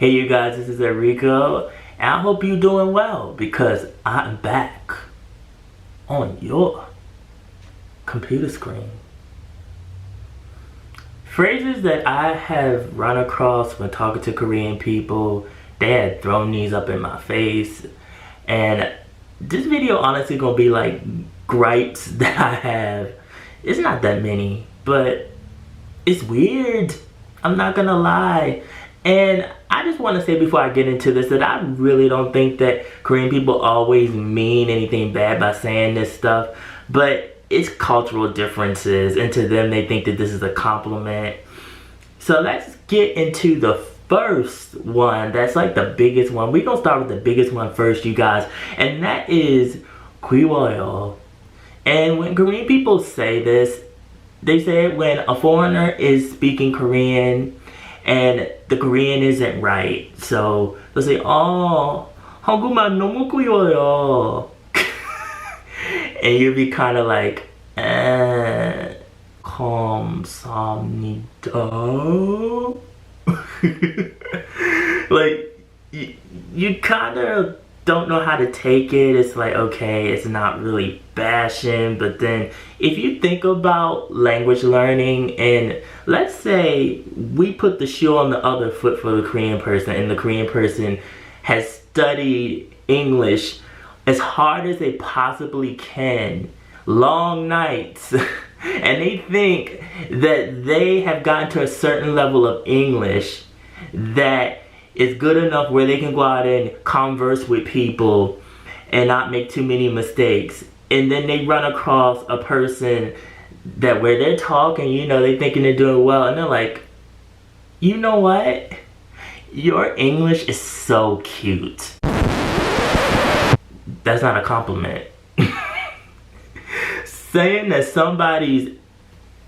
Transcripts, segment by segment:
Hey you guys, this is Erico, and I hope you're doing well because I'm back on your computer screen. Phrases that I have run across when talking to Korean people, they had thrown these up in my face, and this video honestly gonna be like gripes that I have. It's not that many, but it's weird. I'm not gonna lie. And I just want to say before I get into this that I really don't think that Korean people always mean anything bad by saying this stuff, but it's cultural differences, and to them they think that this is a compliment. So let's get into the first one. That's like the biggest one. We're gonna start with the biggest one first, you guys, and that is 귀여워요. And when Korean people say this, they say it when a foreigner is speaking Korean and the Korean isn't right. So they'll say, "Oh, 한국말 너무 귀여워요." And you'll be kind of like, 감사합니다. Like, you kind of don't know how to take it. It's like, okay, it's not really bashing, but then if you think about language learning, and let's say we put the shoe on the other foot for the Korean person, and the Korean person has studied English as hard as they possibly can, long nights, and they think that they have gotten to a certain level of English that is good enough where they can go out and converse with people and not make too many mistakes. And then they run across a person that where they're talking, you know, they're thinking they're doing well, and they're like, you know what? Your English is so cute. That's not a compliment. Saying that somebody's,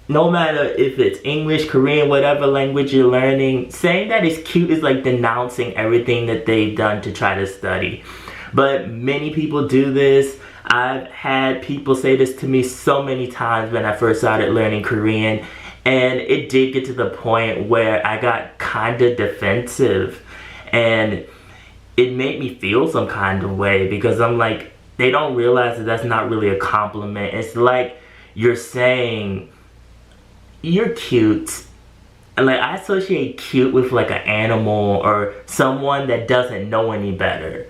no matter if it's English, Korean, whatever language you're learning, saying that it's cute is like denouncing everything that they've done to try to study. But many people do this. I've had people say this to me so many times when I first started learning Korean, and it did get to the point where I got kind of defensive, and it made me feel some kind of way because I'm like, they don't realize that that's not really a compliment. It's like you're saying, you're cute. And like, I associate cute with like an animal or someone that doesn't know any better.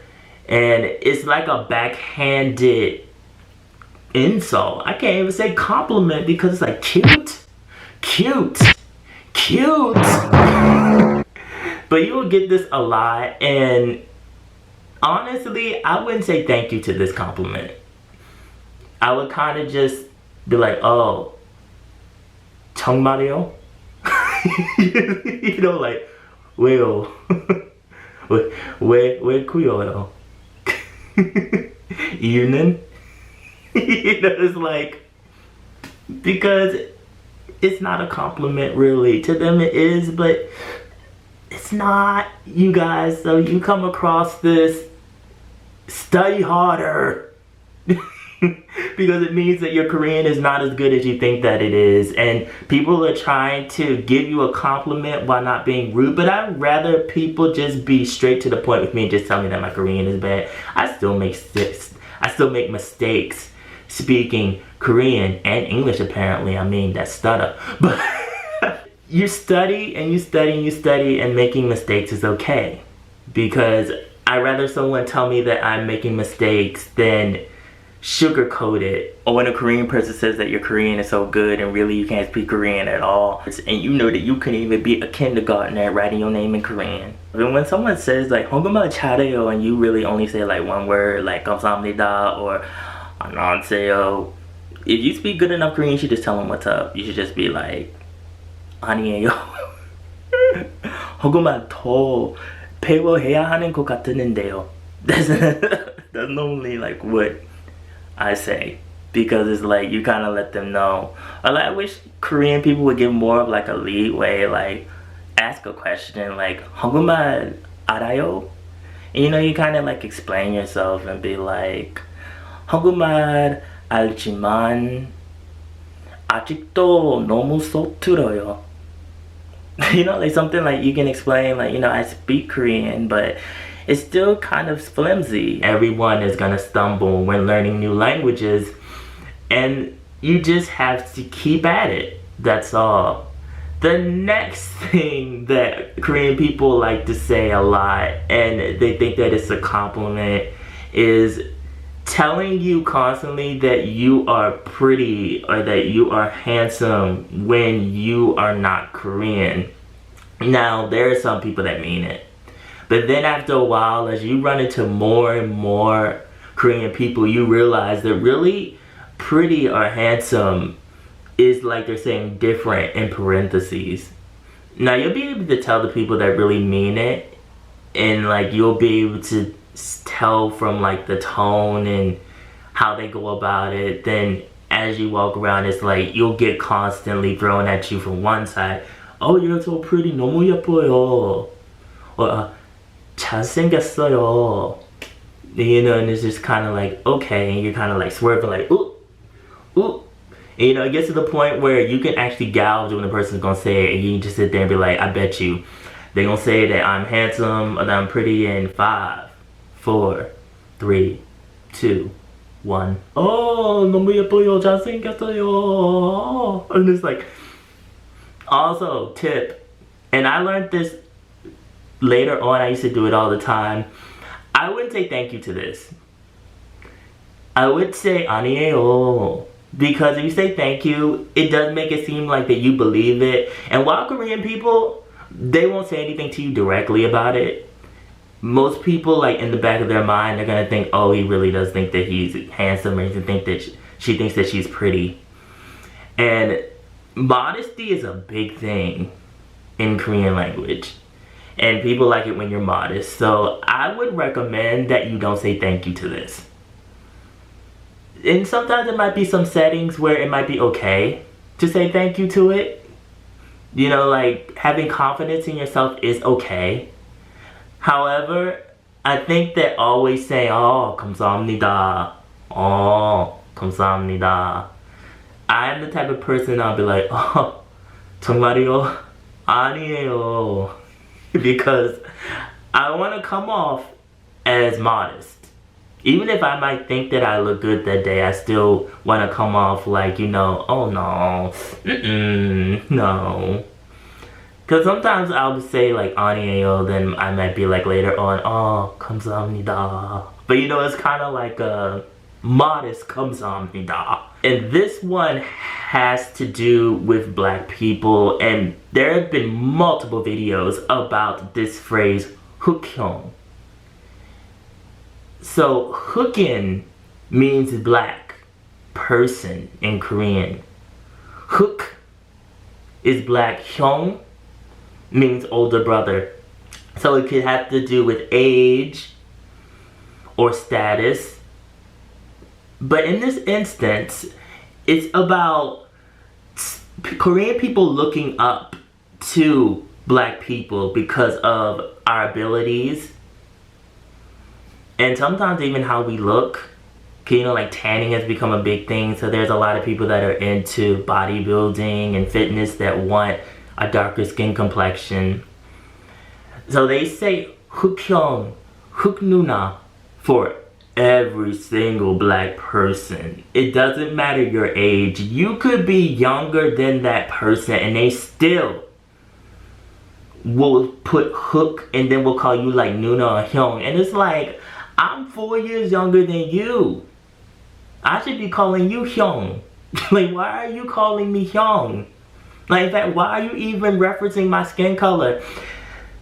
And it's like a backhanded insult. I can't even say compliment because it's like cute, cute, cute. But you will get this a lot, and honestly, I wouldn't say thank you to this compliment. I would kind of just be like, oh, 정말이요? You know, like, 왜요? 왜 귀여워요? 이유는? You know, it's like, because it's not a compliment really. To them it is, but it's not, you guys. So you come across this, study harder. Because it means that your Korean is not as good as you think that it is, and people are trying to give you a compliment while not being rude. But I'd rather people just be straight to the point with me and just tell me that my Korean is bad. I still make mistakes speaking Korean and English, apparently. I mean, that stutter. But you study and you study and you study, and making mistakes is okay, because I'd rather someone tell me that I'm making mistakes than sugarcoat it. Or when a Korean person says that your Korean is so good and really you can't speak Korean at all, and you know that you couldn't even be a kindergartner writing your name in Korean. And when someone says like 한국말 잘해요 and you really only say like one word, like 감사합니다 or 안녕하세요, if you speak good enough Korean, you should just tell them what's up. You should just be like, 아니에요. 한국말 더 배워야 하는 것 같은데요. That's normally like what I say, because it's like you kind of let them know. Or like, I wish Korean people would give more of like a leeway, like ask a question like 한국말 알아요? And you know, you kind of like explain yourself and be like, 한국말 알지만 아직도 너무 서툴어요. You know, like something like you can explain, like, you know, I speak Korean, but it's still kind of flimsy. Everyone is gonna stumble when learning new languages, and you just have to keep at it. That's all. The next thing that Korean people like to say a lot, and they think that it's a compliment, is telling you constantly that you are pretty or that you are handsome when you are not Korean. Now, there are some people that mean it. But then after a while, as you run into more and more Korean people, you realize that really pretty or handsome is like they're saying different in parentheses. Now, you'll be able to tell the people that really mean it, and like you'll be able to tell from like the tone and how they go about it. Then as you walk around, it's like you'll get constantly thrown at you from one side. Oh, you're so pretty, 너무 예뻐요. Or 잘생겼어요. You know, and it's just kind of like, okay, and you're kind of like swerving like, ooh, ooh. And, you know, it gets to the point where you can actually gouge when the person's gonna say it, and you can just sit there and be like, I bet you they're gonna say that I'm handsome or that I'm pretty in 5, 4, 3, 2, 1. Oh, 너무 예뻐요, 잘생겼어요. And it's like, also, tip, and I learned this later on, I used to do it all the time. I wouldn't say thank you to this. I would say 아니에요. Because if you say thank you, it does make it seem like that you believe it. And while Korean people, they won't say anything to you directly about it. Most people, like in the back of their mind, they're gonna think, oh, he really does think that he's handsome, or he think that she thinks that she's pretty. And modesty is a big thing in Korean language. And people like it when you're modest. So I would recommend that you don't say thank you to this. And sometimes there might be some settings where it might be okay to say thank you to it. You know, like having confidence in yourself is okay. However, I think that always saying, oh, 감사합니다. Oh, 감사합니다. I'm the type of person I'll be like, oh, 정말요? 아니에요. Because I want to come off as modest. Even if I might think that I look good that day, I still want to come off like, you know, oh no, no. Because sometimes I'll say like 아니에요, then I might be like later on, oh, 감사합니다. But you know, it's kind of like a modest 감사합니다. And this one has to do with black people, and there have been multiple videos about this phrase, 흑형. So, 흑인 means black person in Korean. 흑 is black. 형 means older brother. So it could have to do with age or status. But in this instance, it's about Korean people looking up to black people because of our abilities. And sometimes even how we look. You know, like tanning has become a big thing. So there's a lot of people that are into bodybuilding and fitness that want a darker skin complexion. So they say 흑형, 흑누나 for every single black person. It doesn't matter your age. You could be younger than that person and they still will put 흑 and then we'll call you like Nuna or Hyung. And it's like, I'm 4 years younger than you. I should be calling you Hyung. Like, why are you calling me Hyung? Like, in fact, why are you even referencing my skin color?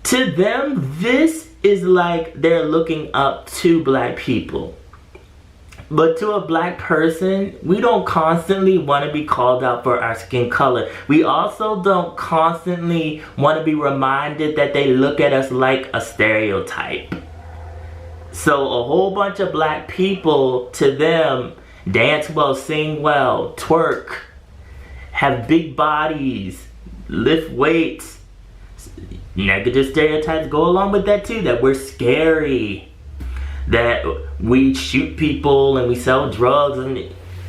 To them, this is like they're looking up to black people. But to a black person, we don't constantly want to be called out for our skin color. We also don't constantly want to be reminded that they look at us like a stereotype. So a whole bunch of black people, to them, dance well, sing well, twerk, have big bodies, lift weights. Negative stereotypes go along with that too, that we're scary, that we shoot people and we sell drugs, and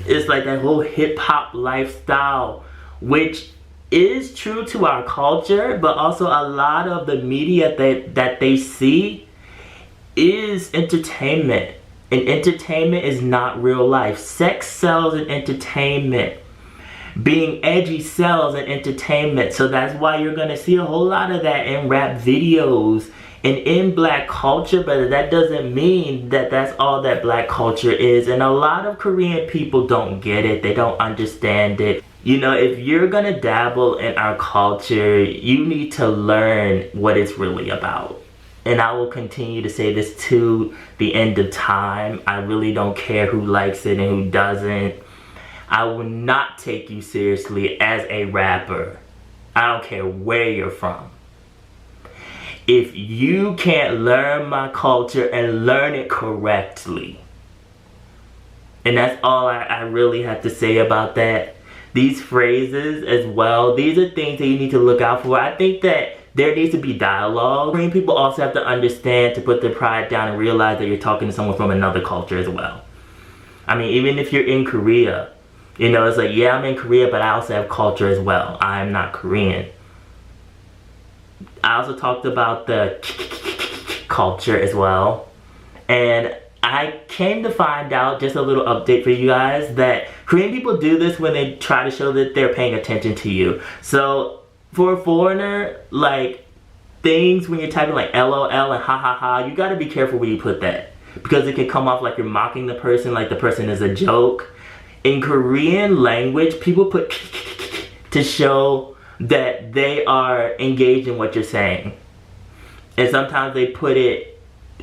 it's like that whole hip-hop lifestyle, which is true to our culture, but also a lot of the media that they see is entertainment. And entertainment is not real life. Sex sells in entertainment. Being edgy sells in entertainment. So that's why you're gonna see a whole lot of that in rap videos and in black culture, but that doesn't mean that that's all that black culture is. And a lot of Korean people don't get it. They don't understand it. You know, if you're gonna dabble in our culture, you need to learn what it's really about. And I will continue to say this to the end of time. I really don't care who likes it and who doesn't. I will not take you seriously as a rapper. I don't care where you're from. If you can't learn my culture and learn it correctly. And that's all I really have to say about that. These phrases as well, these are things that you need to look out for. I think that there needs to be dialogue. Korean people also have to understand to put their pride down and realize that you're talking to someone from another culture as well. I mean, even if you're in Korea, you know, it's like, yeah, I'm in Korea, but I also have culture as well. I am not Korean. I also talked about the culture as well. And I came to find out, just a little update for you guys, that Korean people do this when they try to show that they're paying attention to you. So for a foreigner, like, things when you're typing like LOL and ha ha ha, you gotta be careful where you put that. Because it can come off like you're mocking the person, like the person is a joke. In Korean language, people put to show that they are engaged in what you're saying. And sometimes they put it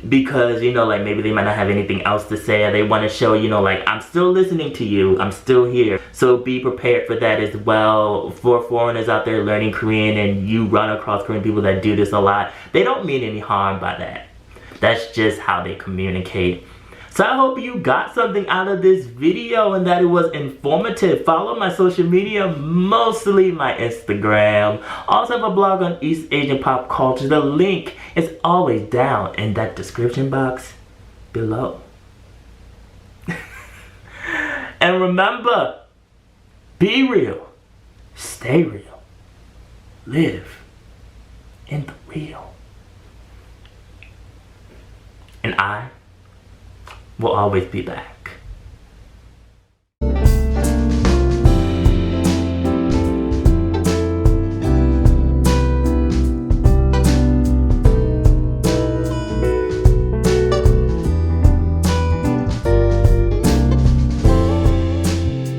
because, you know, like maybe they might not have anything else to say, or they want to show, you know, like, I'm still listening to you, I'm still here. So be prepared for that as well. For foreigners out there learning Korean and you run across Korean people that do this a lot, they don't mean any harm by that. That's just how they communicate. So I hope you got something out of this video and that it was informative. Follow my social media, mostly my Instagram. Also have a blog on East Asian pop culture. The link is always down in that description box below. And remember, be real, stay real, live in the real. And I will always be back.